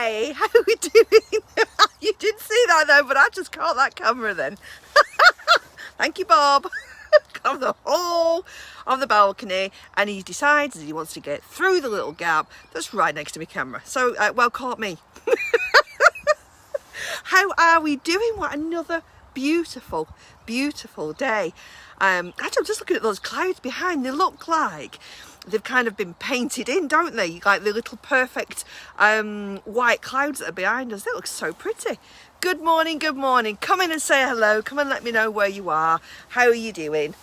Hi, how are we doing? You didn't see that though, but I just caught that camera then. Thank you, Bob. Come the whole of the balcony, and he decides that he wants to get through the little gap that's right next to my camera. So, well caught me. How are we doing? What another beautiful, beautiful day. Actually, I'm just looking at those clouds behind. They look like they've kind of been painted in, don't they? Like the little perfect white clouds that are behind us. They look so pretty. Good morning, good morning. Come in and say hello. Come and let me know where you are. How are you doing?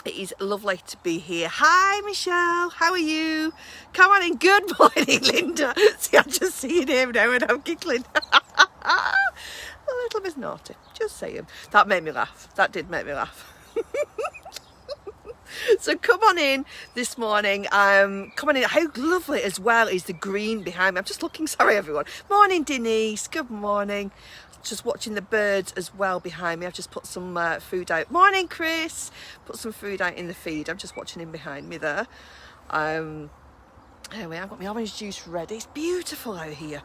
It is lovely to be here. Hi, Michelle. How are you? Come on in. Good morning, Linda. See, I'm just seeing him now and I'm giggling. A little bit naughty. Just saying. That made me laugh. That did make me laugh. So come on in this morning. Come on in. How lovely as well is the green behind me. I'm just looking. Sorry, everyone. Morning, Denise. Good morning. Just watching the birds as well behind me. I've just put some food out. Morning, Chris. Put some food out in the feed. I'm just watching him behind me there. Anyway, I've got my orange juice ready. It's beautiful out here.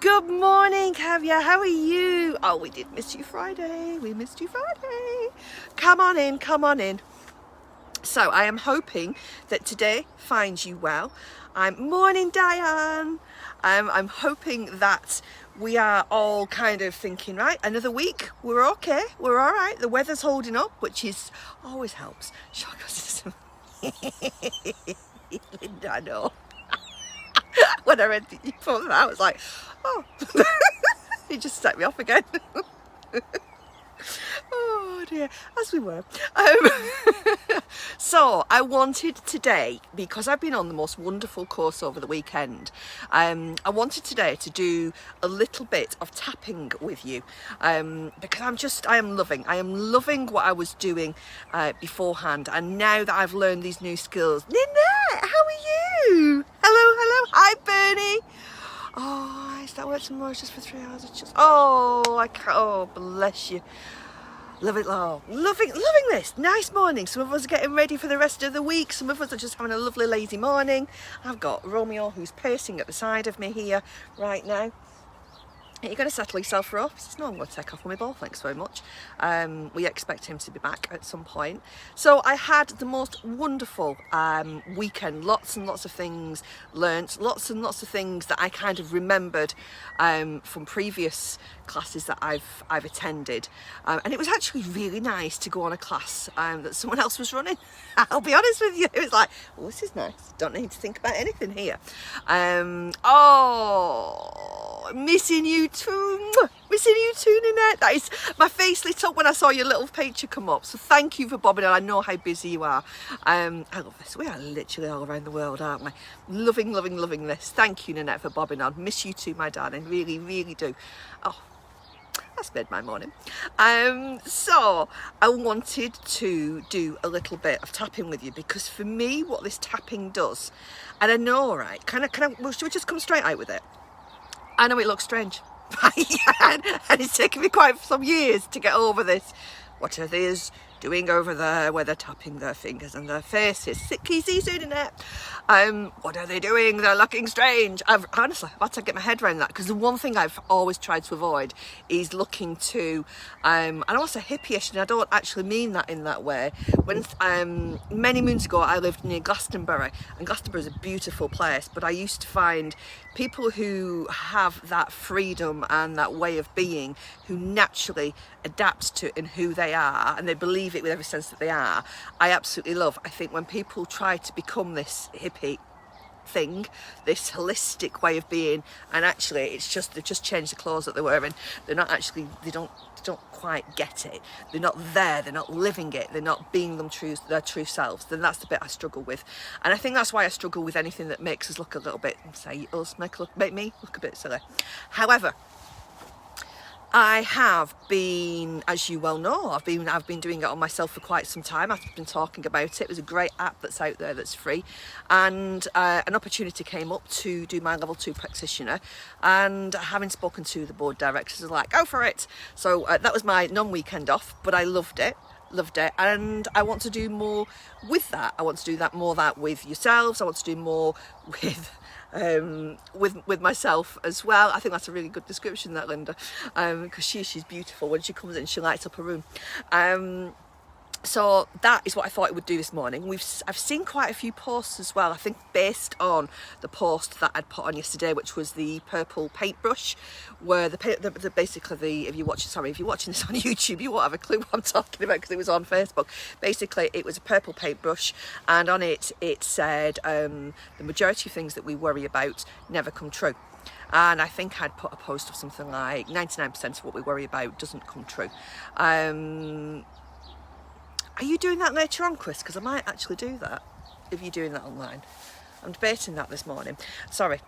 Good morning, Caviar. How are you? Oh, we did miss you Friday. We missed you Friday. Come on in. Come on in. So I am hoping that today finds you well. Morning, Diane. I'm hoping that we are all kind of thinking, right, another week, we're okay, we're all right. The weather's holding up, which is always helps. Linda, I know. When I read you put that, I was like, oh, you just set me off again. Oh dear, as we were. So I wanted today, because I've been on the most wonderful course over the weekend, I wanted today to do a little bit of tapping with you, because I am loving what I was doing beforehand, and now that I've learned these new skills. Ninette, how are you? Hello, hi Bernie. Oh, I start work tomorrow just for 3 hours. It's just, oh, bless you. Love it, love. Loving this. Nice morning. Some of us are getting ready for the rest of the week. Some of us are just having a lovely lazy morning. I've got Romeo who's pacing at the side of me here right now. You're going to settle yourself for off. He says, no, I'm going to take off with my ball, thanks very much. We expect him to be back at some point. So I had the most wonderful weekend. Lots and lots of things learnt. Lots and lots of things that I kind of remembered from previous classes that I've attended. And it was actually really nice to go on a class that someone else was running. I'll be honest with you. It was like, oh, this is nice. Don't need to think about anything here. Missing you too, Ninette. That is, my face lit up when I saw your little picture come up. So thank you for bobbing on. I know how busy you are. I love this. We are literally all around the world, aren't we? Loving this. Thank you, Ninette, for bobbing on. Miss you too, my darling. Really, really do. Oh, that's made my morning. So I wanted to do a little bit of tapping with you, because for me, what this tapping does, and I know, right? Should we just come straight out with it? I know it looks strange, and it's taken me quite some years to get over this. What are these doing over there where they're tapping their fingers and their faces? Sit easy, Ninette. What are they doing? They're looking strange. Honestly, I've had to get my head around that, because the one thing I've always tried to avoid is looking too, I don't want to say hippie-ish, and I don't actually mean that in that way. When many moons ago I lived near Glastonbury, and Glastonbury is a beautiful place, but I used to find people who have that freedom and that way of being, who naturally adapt to it and who they are, and they believe it with every sense that they are, I absolutely love. I think when people try to become this hippie thing, this holistic way of being, and actually it's just, they've just changed the clothes that they're wearing, they're not actually, they don't quite get it, they're not there, they're not living it, they're not being their true selves, then that's the bit I struggle with. And I think that's why I struggle with anything that makes us look a little bit, say us, make me look a bit silly. However, I have been, as you well know, I've been doing it on myself for quite some time. I've been talking about it. There's a great app that's out there that's free, and an opportunity came up to do my level 2 practitioner, and having spoken to the board directors, I was like, go for it. So that was my non-weekend off, but I loved it, and I want to do more with that. I want to do that with yourselves. I want to do more with with myself as well. I think that's a really good description, that, Linda, because she's beautiful. When she comes in, she lights up a room. So that is what I thought it would do this morning. I've seen quite a few posts as well, I think based on the post that I'd put on yesterday, which was the purple paintbrush, where basically if you're watching this on YouTube, you won't have a clue what I'm talking about because it was on Facebook. Basically, it was a purple paintbrush, and on it said the majority of things that we worry about never come true. And I think I'd put a post of something like 99% of what we worry about doesn't come true. Are you doing that later on, Chris? Because I might actually do that if you're doing that online. I'm debating that this morning. Sorry,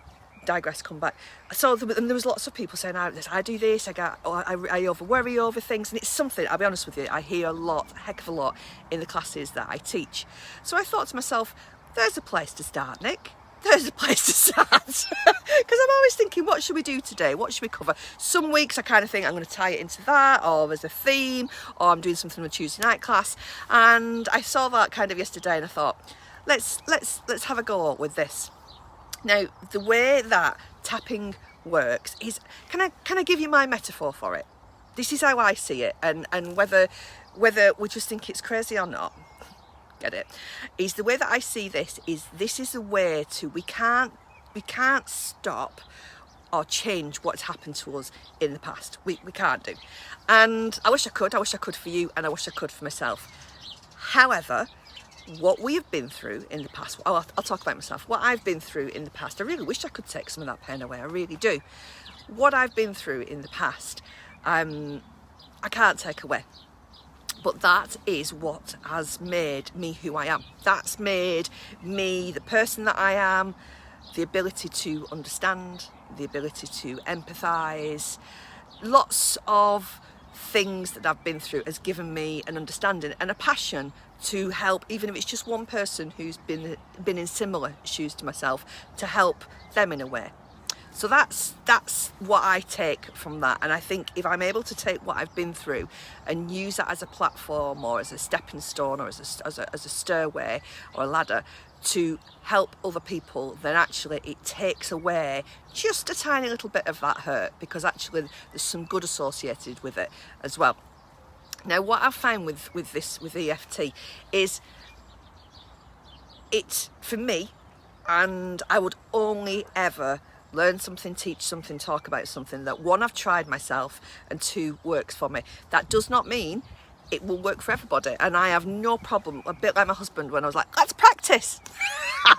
digress, come back. So there was lots of people saying, I do this, I over worry over things. And it's something, I'll be honest with you, I hear a heck of a lot in the classes that I teach. So I thought to myself, there's a place to start, Nick. There's a place to start. Because I'm always thinking, what should we do today? What should we cover? Some weeks I kind of think I'm going to tie it into that, or there's a theme, or I'm doing something on a Tuesday night class. And I saw that kind of yesterday and I thought, let's have a go with this. Now, the way that tapping works is, can I give you my metaphor for it? This is how I see it, and whether we just think it's crazy or not. Get it? Is the way that I see this is a way to, we can't stop or change what's happened to us in the past. We can't do. And I wish I could for you, and I wish I could for myself. However, what we have been through in the past, I'll talk about myself, what I've been through in the past, I really wish I could take some of that pain away, I really do. What I've been through in the past, I can't take away. But that is what has made me who I am. That's made me the person that I am, the ability to understand, the ability to empathise. Lots of things that I've been through has given me an understanding and a passion to help, even if it's just one person who's been in similar shoes to myself, to help them in a way. So that's what I take from that. And I think if I'm able to take what I've been through and use that as a platform, or as a stepping stone, or as a stairway or a ladder to help other people, then actually it takes away just a tiny little bit of that hurt, because actually there's some good associated with it as well. Now, what I've found with EFT is, it's for me, and I would only ever learn something, teach something, talk about something that, one, I've tried myself, and two, works for me. That does not mean it will work for everybody, and I have no problem, a bit like my husband when I was like, let's practice.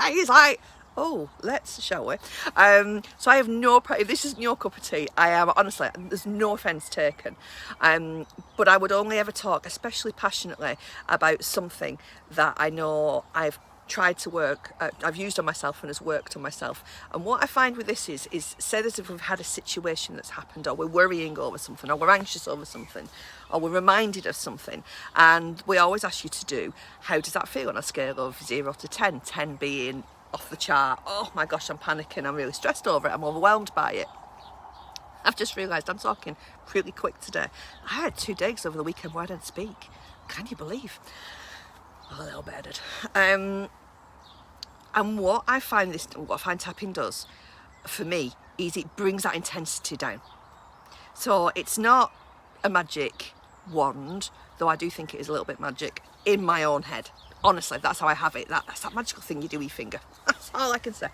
He's like, oh, let's, shall we? So I have no problem. If this isn't your cup of tea, I am, honestly, there's no offence taken. But I would only ever talk, especially passionately, about something that I know I've tried to work, I've used on myself and has worked on myself. And what I find with this is say that if we've had a situation that's happened, or we're worrying over something, or we're anxious over something, or we're reminded of something, and we always ask you to do, how does that feel on a scale of 0 to 10, 10 being off the chart, oh my gosh, I'm panicking, I'm really stressed over it, I'm overwhelmed by it. I've just realised I'm talking really quick today. I had 2 days over the weekend where I didn't speak. Can you believe? A little bit I did. And what I find tapping does for me is it brings that intensity down. So it's not a magic wand, though I do think it is a little bit magic in my own head. Honestly, that's how I have it. That's that magical thing you do with your finger. That's all I can say.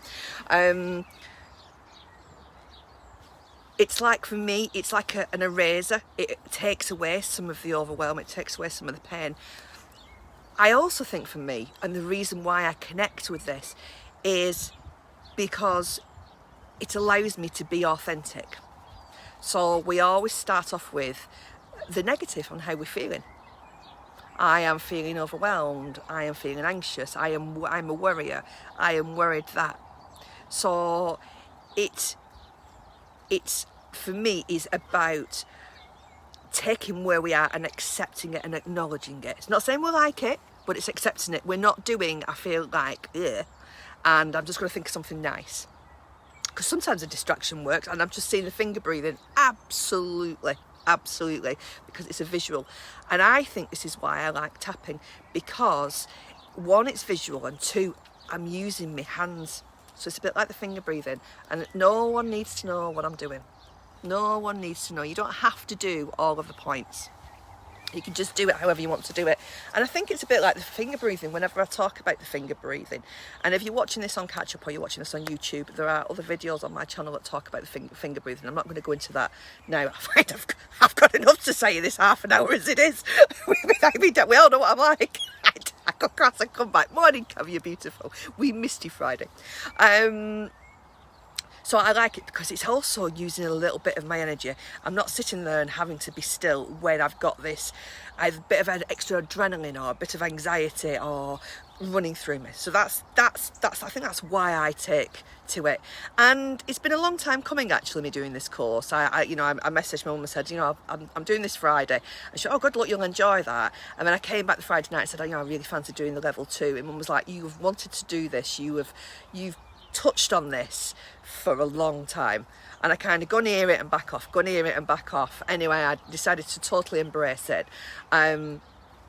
It's like, for me, it's like an eraser. It takes away some of the overwhelm. It takes away some of the pain. I also think for me, and the reason why I connect with this, is because it allows me to be authentic. So we always start off with the negative on how we're feeling. I am feeling overwhelmed. I am feeling anxious. I'm a worrier. I am worried that. So it's for me is about taking where we are and accepting it and acknowledging it. It's not saying we like it, but it's accepting it. We're not doing, I feel like, ugh, and I'm just going to think of something nice. Because sometimes a distraction works, and I've just seen the finger breathing. Absolutely, because it's a visual. And I think this is why I like tapping, because one, it's visual, and two, I'm using my hands. So it's a bit like the finger breathing, and no one needs to know what I'm doing. No one needs to know. You don't have to do all of the points. You can just do it however you want to do it. And I think it's a bit like the finger breathing whenever I talk about the finger breathing. And if you're watching this on catch up or you're watching this on YouTube, there are other videos on my channel that talk about the finger breathing. I'm not going to go into that now. I find I've got enough to say in this half an hour as it is. We all know what I'm like. I go across and come back. Morning, Cav, you're beautiful. We missed you Friday. So I like it because it's also using a little bit of my energy. I'm not sitting there and having to be still when I've got this either bit of an extra adrenaline or a bit of anxiety or running through me. So that's I think that's why I take to it. And it's been a long time coming actually, me doing this course. I messaged my mum and said, I'm doing this Friday. I said, oh good luck, you'll enjoy that. And then I came back the Friday night and said, I really fancy doing the level 2. And mum was like, you've wanted to do this, you've touched on this for a long time, and I kind of go near it and back off. Anyway, I decided to totally embrace it, and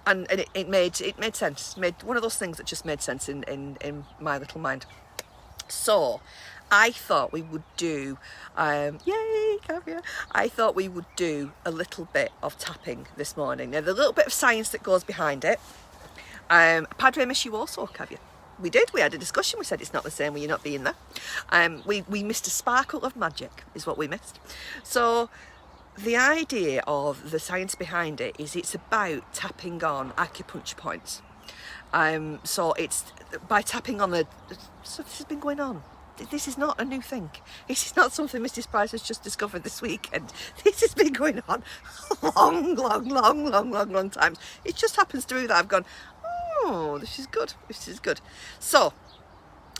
it made sense. It made one of those things that just made sense in my little mind. So I thought we would do yay caviar, I thought we would do a little bit of tapping this morning. Now, the little bit of science that goes behind it, Padre miss you also, caviar. We had a discussion. We said it's not the same when you're not being there. We missed a sparkle of magic is what we missed. So the idea of the science behind it is it's about tapping on acupuncture points. So it's by tapping on so this has been going on. This is not a new thing. This is not something Mrs. Price has just discovered this weekend. This has been going on long times. It just happens to be that I've gone, oh, this is good. So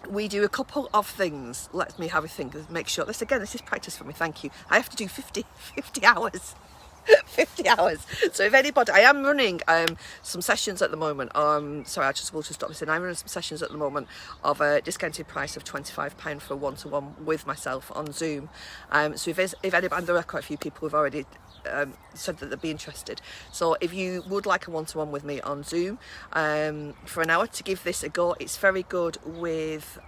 we do a couple of things. Let me have a think. Make sure this is practice for me. Thank you. I have to do 50 hours. 50 hours. So if anybody, I am running some sessions at the moment. Sorry, will just stop this in. I'm running some sessions at the moment of a discounted price of £25 for a one-to-one with myself on Zoom. So if anybody, and there are quite a few people who've already said that they'd be interested. So if you would like a one-to-one with me on Zoom for an hour to give this a go, it's very good with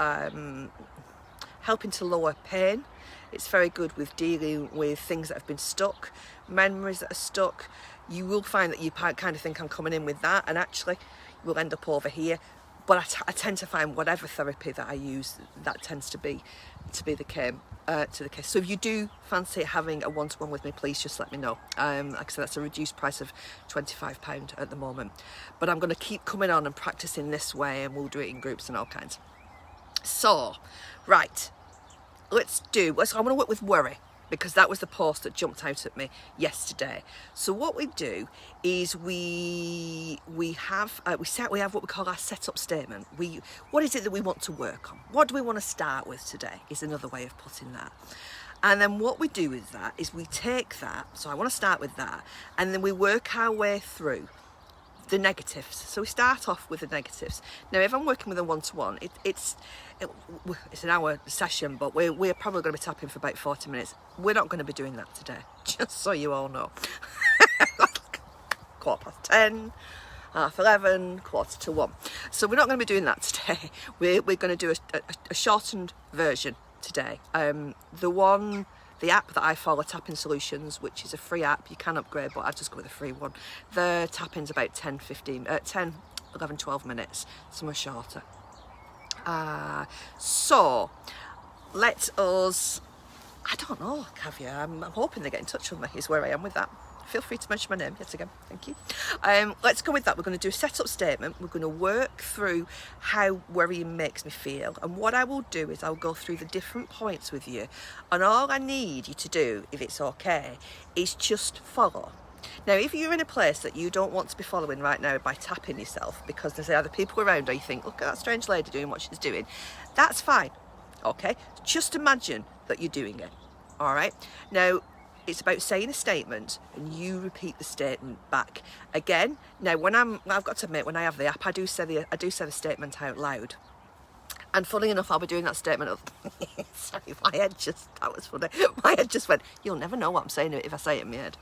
helping to lower pain. It's very good with dealing with things that have been stuck, memories that are stuck. You will find that you kind of think I'm coming in with that, and actually we'll end up over here. But I tend to find whatever therapy that I use, that tends to be the case. So if you do fancy having a one-to-one with me, please just let me know. Like I said, that's a reduced price of £25 at the moment. But I'm going to keep coming on and practicing this way, and we'll do it in groups and all kinds. So, right. I want to work with worry, because that was the post that jumped out at me yesterday. So what we do is we have what we call our setup statement. What is it that we want to work on? What do we want to start with today is another way of putting that. And then what we do with that is we take that, so I want to start with that, and then we work our way through the negatives. So we start off with the negatives. Now, if I'm working with a one-to-one, it's an hour session, but we're probably going to be tapping for about 40 minutes. We're not going to be doing that today, just so you all know. 10:15, 11:30, 1:45. So we're not going to be doing that today. We're going to do a shortened version today. The app that I follow, Tapping Solutions, which is a free app, you can upgrade, but I've just got with a free one. The tapping's about 10, 11, 12 minutes. Some are shorter. So let us, I don't know, Caviar, I'm hoping they get in touch with me, is where I am with that. Feel free to mention my name yet again, thank you. Let's go with that. We're going to do a setup statement. We're going to work through how worrying makes me feel, and what I will do is I'll go through the different points with you, and all I need you to do, if it's okay, is just follow. Now, if you're in a place that you don't want to be following right now by tapping yourself because there's other people around, or you think, look at that strange lady doing what she's doing, that's fine, okay? Just imagine that you're doing it, all right? Now, it's about saying a statement and you repeat the statement back again. Now, I've got to admit, when I have the app, I do say the statement out loud. And funny enough, I'll be doing that statement sorry, that was funny. My head just went, you'll never know what I'm saying if I say it in my head.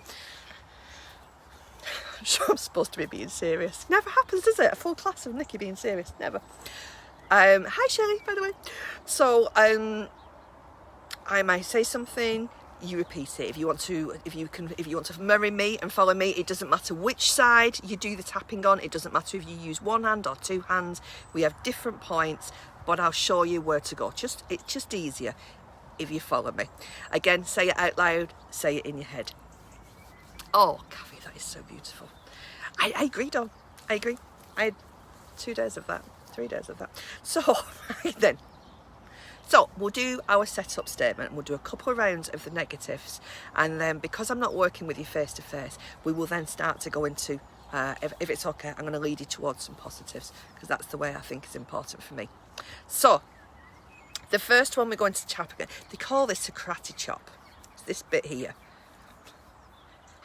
I'm sure I'm supposed to be being serious. Never happens, does it? A full class of Nikki being serious, never. Hi Shelley, by the way. So I might say something, you repeat it. If you want to mirror me and follow me, it doesn't matter which side you do the tapping on. It doesn't matter if you use one hand or two hands. We have different points, but I'll show you where to go. It's just easier if you follow me. Again, say it out loud, say it in your head. Oh, Kathy, that is so beautiful. I agree, Dom. I agree. I had 2 days of that, 3 days of that. So then. So we'll do our setup statement. We'll do a couple of rounds of the negatives, and then because I'm not working with you face to face, we will then start to go into, if it's okay, I'm going to lead you towards some positives, because that's the way I think is important for me. So the first one we're going to tap again. They call this a karate chop. It's this bit here.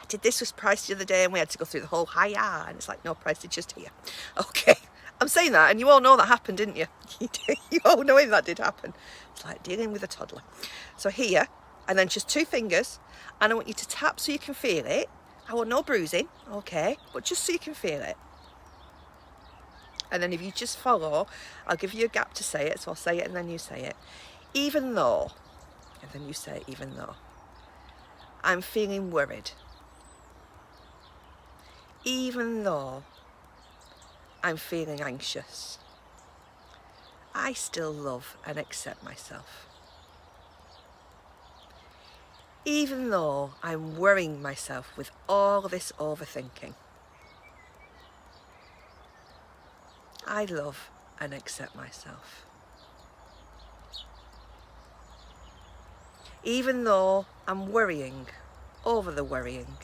I did this with Price the other day, and we had to go through the whole hiya, and it's like, no, Price, it's just here. Okay. I'm saying that, and you all know that happened, didn't you? You all know that did happen. It's like dealing with a toddler. So here, and then just 2 fingers, and I want you to tap so you can feel it. I want no bruising, okay, but just so you can feel it. And then if you just follow, I'll give you a gap to say it, so I'll say it and then you say it. Even though, and then you say even though, I'm feeling worried. Even though I'm feeling anxious, I still love and accept myself. Even though I'm worrying myself with all this overthinking, I love and accept myself. Even though I'm worrying over the worrying,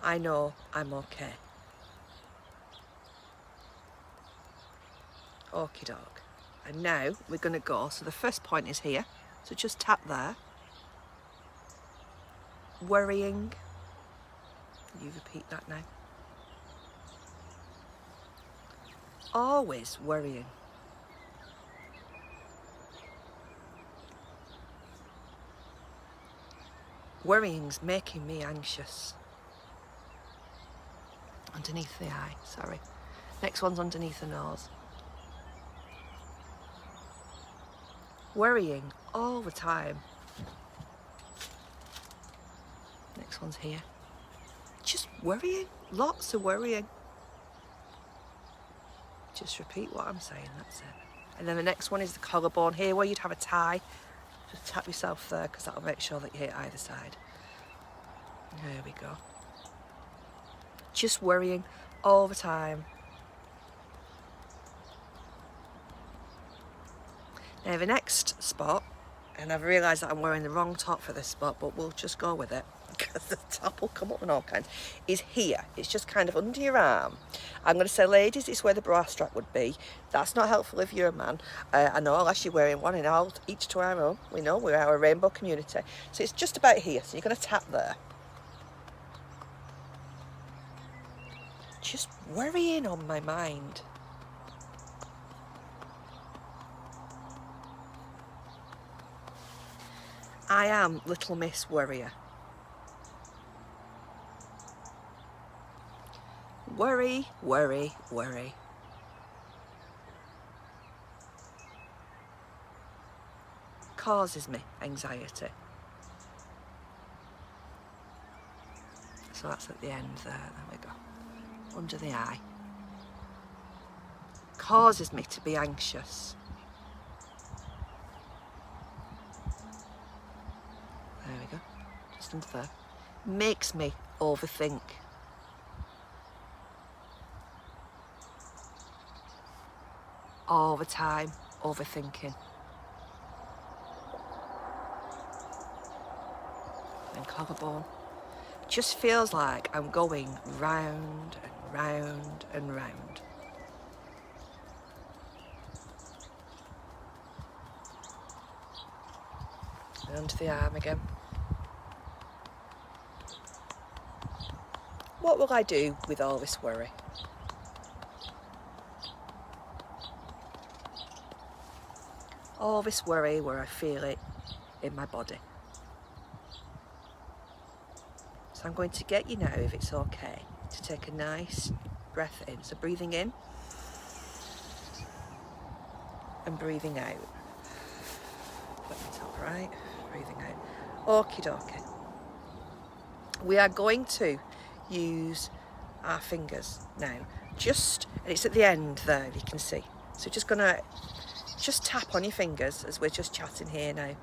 I know I'm okay. Okie doke. And now we're going to go, so the first point is here, so just tap there. Worrying. You repeat that now. Always worrying. Worrying's making me anxious. Underneath the eye, sorry. Next one's underneath the nose. Worrying all the time. Next one's here. Just worrying, lots of worrying. Just repeat what I'm saying, that's it. And then the next one is the collarbone here, where you'd have a tie. Just tap yourself there, because that'll make sure that you hit either side. There we go. Just worrying all the time. Now the next spot, and I've realised that I'm wearing the wrong top for this spot, but we'll just go with it because the top will come up and all kinds, is here. It's just kind of under your arm. I'm going to say, ladies, it's where the bra strap would be. That's not helpful if you're a man. I know, unless you're wearing one, in all, each to our own. We know, we're our rainbow community. So it's just about here, so you're going to tap there. Just worrying on my mind. I am Little Miss Worrier. Worry, worry, worry. Causes me anxiety. So that's at the end there, there we go. Under the eye. Causes me to be anxious. There we go, just under there. Makes me overthink. All the time, overthinking. And collarbone. Just feels like I'm going round and round and round. And onto the arm again. What will I do with all this worry? All this worry where I feel it in my body. So I'm going to get you now, if it's okay, to take a nice breath in. So breathing in and breathing out. Let me top right, breathing out. Okie dokie. We are going to use our fingers now. And it's at the end there, you can see. So just gonna tap on your fingers as we're just chatting here now.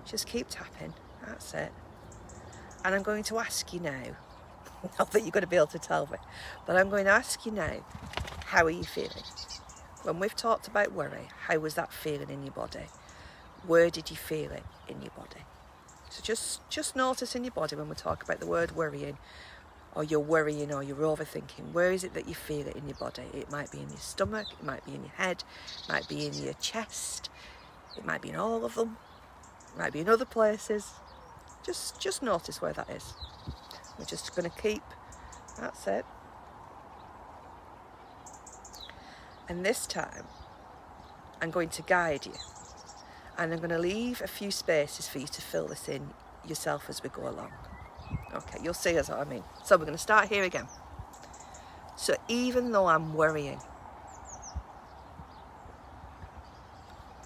Just keep tapping, that's it. And I'm going to ask you now, not that you're going to be able to tell me, but I'm going to ask you now, how are you feeling? When we've talked about worry, how was that feeling in your body? Where did you feel it in your body? So just notice in your body when we talk about the word worrying, or you're worrying, or you're overthinking, where is it that you feel it in your body? It might be in your stomach, it might be in your head, it might be in your chest, it might be in all of them, it might be in other places. Just notice where that is. We're just going to keep, that's it. And this time, I'm going to guide you. And I'm going to leave a few spaces for you to fill this in yourself as we go along. Okay, you'll see as what I mean. So we're going to start here again. So even though I'm worrying,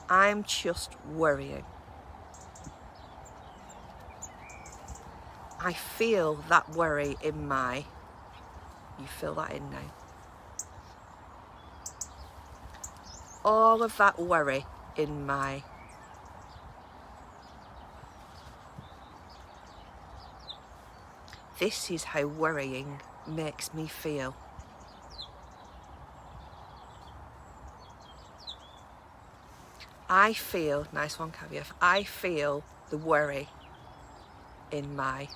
I'm just worrying. I feel that worry in my, you fill that in now. All of that worry in my, this is how worrying makes me feel. I feel, nice one caveat, I feel the worry in my,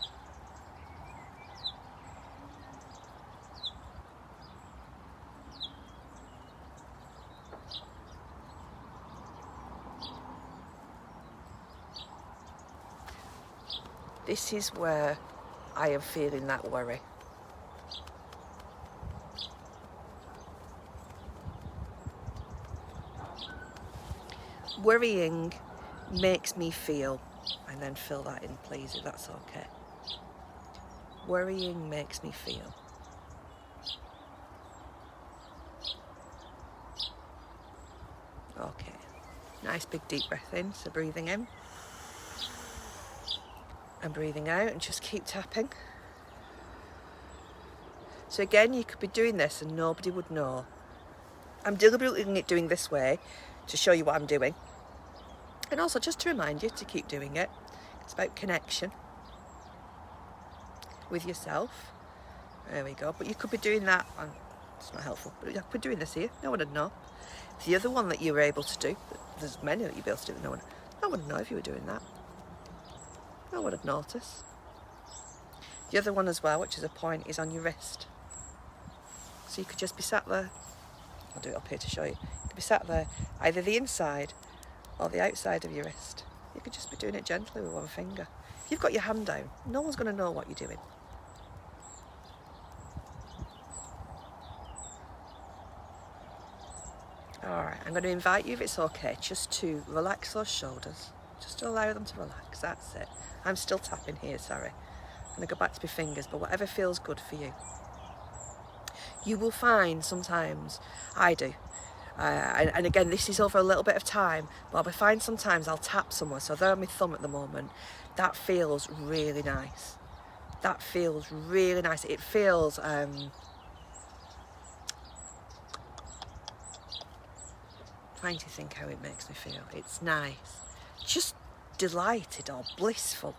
this is where I am feeling that worry. Worrying makes me feel, and then fill that in please if that's okay. Worrying makes me feel. Okay, nice big deep breath in, so breathing in and breathing out, and just keep tapping. So again, you could be doing this and nobody would know. I'm deliberately doing this way to show you what I'm doing, and also just to remind you to keep doing it. It's about connection with yourself. There we go. But you could be doing that, and it's not helpful, but you could be doing this here, no one would know. The other one that you were able to do, there's many that you'd be able to do, no one would know if you were doing that. No one would notice. The other one as well, which is a point, is on your wrist. So you could just be sat there. I'll do it up here to show you. You could be sat there, either the inside or the outside of your wrist. You could just be doing it gently with one finger. If you've got your hand down, no one's going to know what you're doing. Alright, I'm going to invite you, if it's okay, just to relax those shoulders. Just to allow them to relax, that's it. I'm still tapping here, sorry. I'm going to go back to my fingers, but whatever feels good for you. You will find sometimes, I do, and again, this is over a little bit of time, but I find sometimes I'll tap somewhere, so there on my thumb at the moment, that feels really nice. That feels really nice. It feels, trying to think how it makes me feel. It's nice. Just delighted or blissful.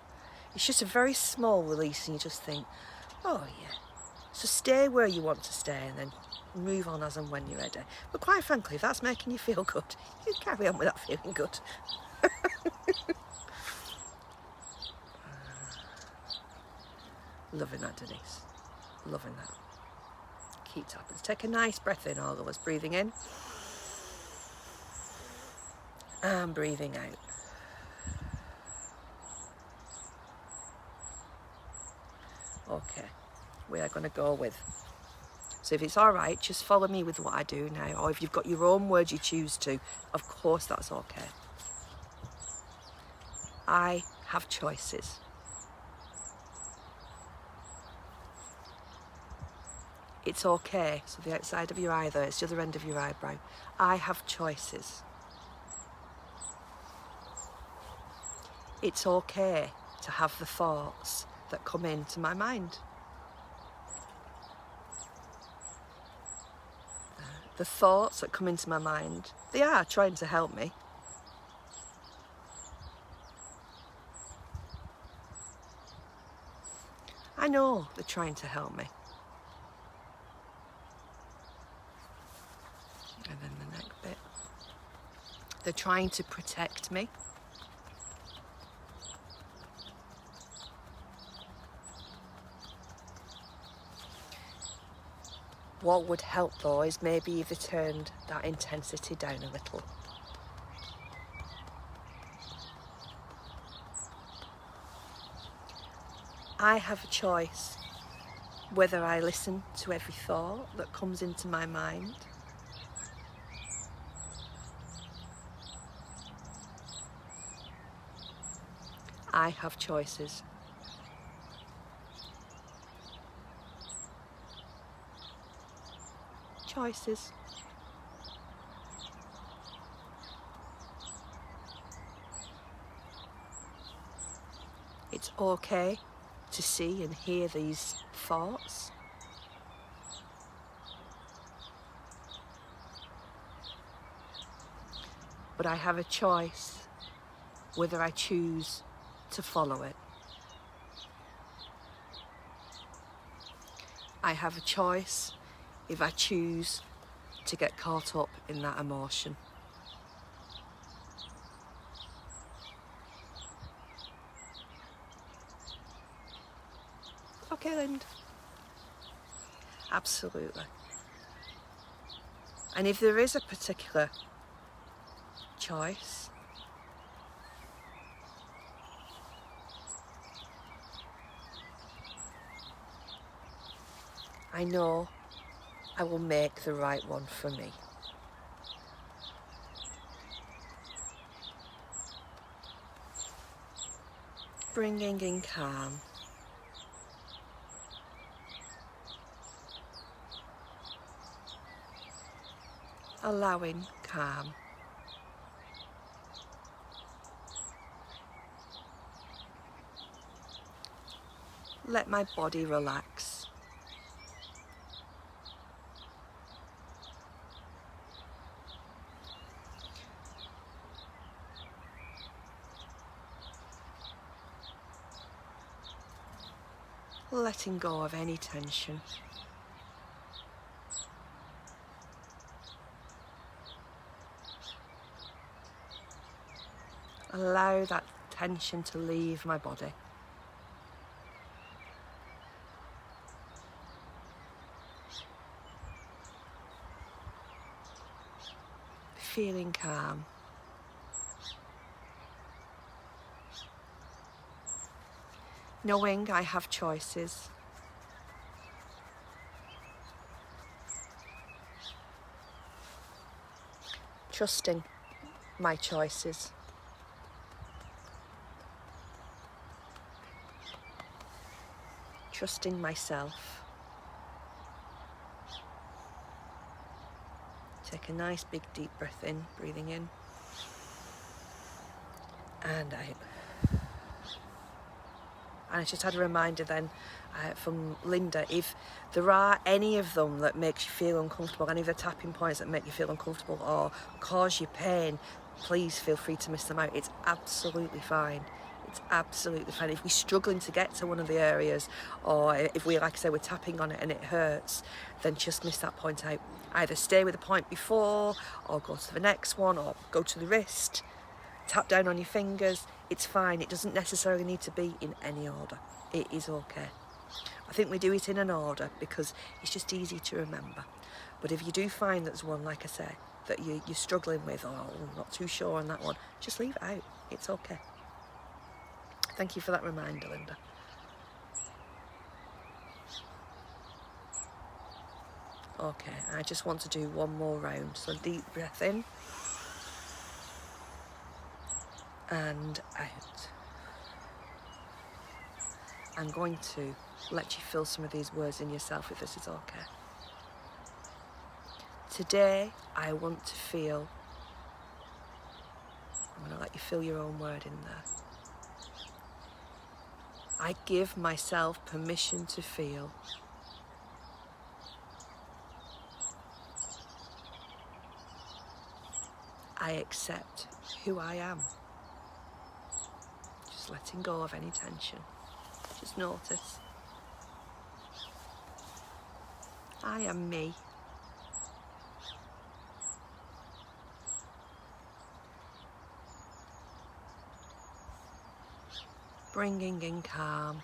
It's just a very small release and you just think, oh yeah. So stay where you want to stay and then move on as and when you're ready. But quite frankly, if that's making you feel good, you carry on with that feeling good. Loving that, Denise. Loving that. Keep tapping. Take a nice breath in, all of us. Breathing in. And breathing out. Okay, we are going to go with, so if it's all right, just follow me with what I do now, or if you've got your own words you choose to, of course that's okay. I have choices. It's okay. So the outside of your eye there, it's the other end of your eyebrow. I have choices. It's okay to have the thoughts that come into my mind. The thoughts that come into my mind, they are trying to help me. I know they're trying to help me. And then the neck bit. They're trying to protect me. What would help though is maybe if they turned that intensity down a little. I have a choice whether I listen to every thought that comes into my mind. I have choices. Choices. It's okay to see and hear these thoughts. But I have a choice whether I choose to follow it. I have a choice if I choose to get caught up in that emotion. Okay, Lind. Absolutely. And if there is a particular choice, I know I will make the right one for me. Bringing in calm. Allowing calm. Let my body relax. Letting go of any tension. Allow that tension to leave my body. Feeling calm. Knowing I have choices. Trusting my choices. Trusting myself. Take a nice big deep breath in, breathing in and out. And I just had a reminder then from Linda, if there are any of them that makes you feel uncomfortable, any of the tapping points that make you feel uncomfortable or cause you pain, please feel free to miss them out. It's absolutely fine. It's absolutely fine. If we're struggling to get to one of the areas, or if we, like I say, we're tapping on it and it hurts, then just miss that point out. Either stay with the point before, or go to the next one, or go to the wrist, tap down on your fingers. It's fine. It doesn't necessarily need to be in any order. It is okay. I think we do it in an order because it's just easy to remember. But if you do find there's one, like I say, that you're struggling with, or not too sure on that one, just leave it out. It's okay. Thank you for that reminder, Linda. Okay, I just want to do one more round. So deep breath in and out. I'm going to let you feel some of these words in yourself if this is okay. Today, I want to feel. I'm going to let you fill your own word in there. I give myself permission to feel. I accept who I am. Just letting go of any tension. Just notice. I am me. Bringing in calm.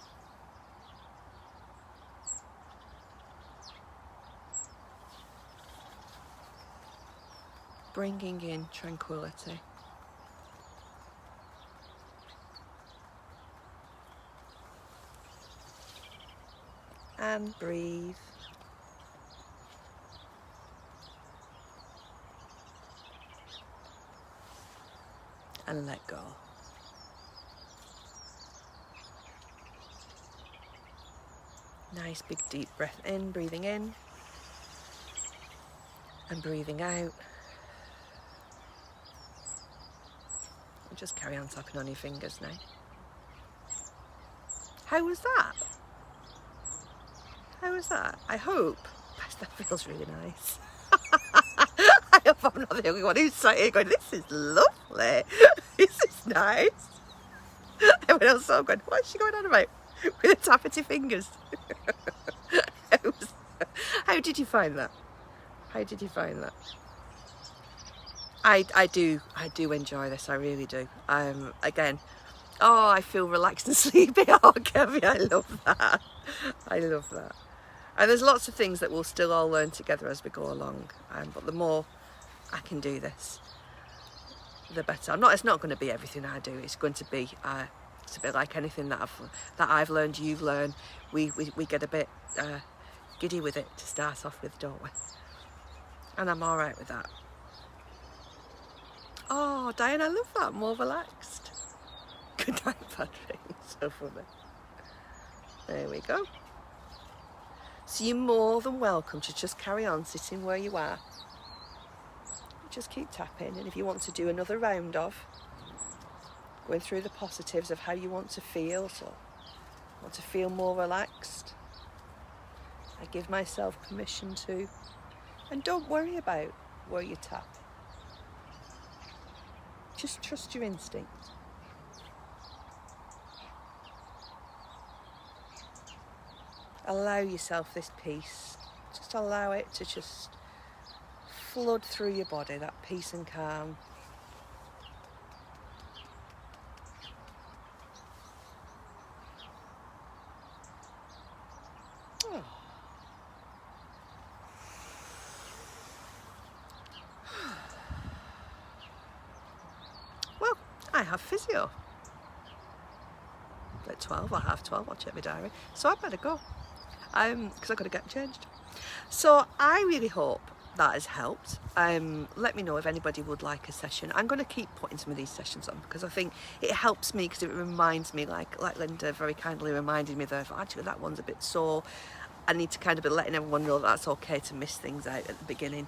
Bringing in tranquility. And breathe. And let go. Nice big deep breath in, breathing in. And breathing out. And just carry on tapping on your fingers now. How was that? How was that? I hope. Gosh, that feels really nice. I hope I'm not the only one who's sat here going, this is lovely. This is nice. Everyone else is going, what's she going on about? With a tap at your fingers. How did you find that? How did you find that? I do enjoy this, I really do. Again, oh, I feel relaxed and sleepy. Oh, Kevin, I love that. I love that. And there's lots of things that we'll still all learn together as we go along. But the more I can do this, the better. It's not going to be everything I do. It's going to be it's a bit like anything that I've learned, you've learned. We get a bit giddy with it to start off with, don't we? And I'm all right with that. Oh, Diane, I love that. More relaxed. Good night, Patrick. So funny. There we go. So you're more than welcome to just carry on sitting where you are. Just keep tapping, and if you want to do another round of going through the positives of how you want to feel, so want to feel more relaxed, I give myself permission to, and don't worry about where you tap. Just trust your instinct. Allow yourself this peace. Just allow it to just flood through your body, that peace and calm. Oh. Well, I have physio at 12 or half 12, I'll check my diary, so I better go because I've got to get changed. So I really hope that has helped. Let me know if anybody would like a session. I'm going to keep putting some of these sessions on because I think it helps me, because it reminds me, like Linda very kindly reminded me that actually that one's a bit sore. I need to kind of be letting everyone know that that's okay to miss things out at the beginning.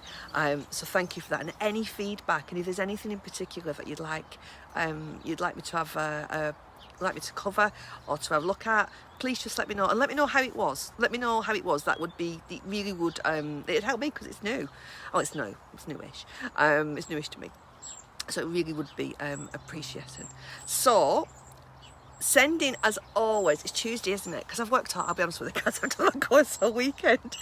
So thank you for that. And any feedback, and if there's anything in particular that you'd like me to have like me to cover or to have a look at, please just let me know, and let me know how it was. Let me know how it was. That would be, it really would, it'd help me because it's new. Oh, it's new, it's newish. It's newish to me. So it really would be appreciated. So, sending, as always, it's Tuesday, isn't it? Because I've worked hard, I'll be honest with you, guys, I've done a course all weekend.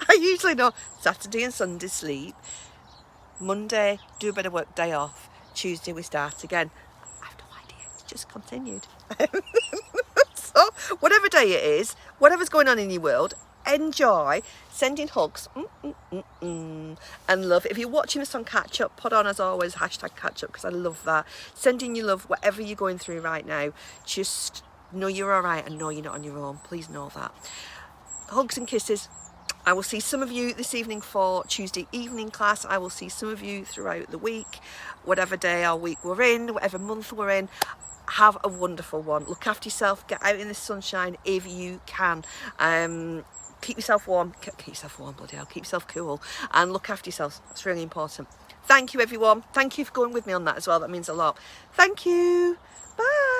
I usually know Saturday and Sunday sleep, Monday do a bit of work, day off, Tuesday we start again. Just continued. So whatever day it is, whatever's going on in your world, enjoy. Sending hugs and love. If you're watching this on catch up, put on, as always, hashtag catch up, because I love that. Sending you love whatever you're going through right now. Just know you're all right and know you're not on your own. Please know that. Hugs and kisses. I will see some of you this evening for Tuesday evening class. I will see some of you throughout the week, whatever day or week we're in, whatever month we're in. Have a wonderful one. Look after yourself. Get out in the sunshine if you can. keep yourself warm, bloody hell, keep yourself cool, and look after yourselves. That's really important. Thank you, everyone. Thank you for going with me on that as well. That means a lot. Thank you. Bye.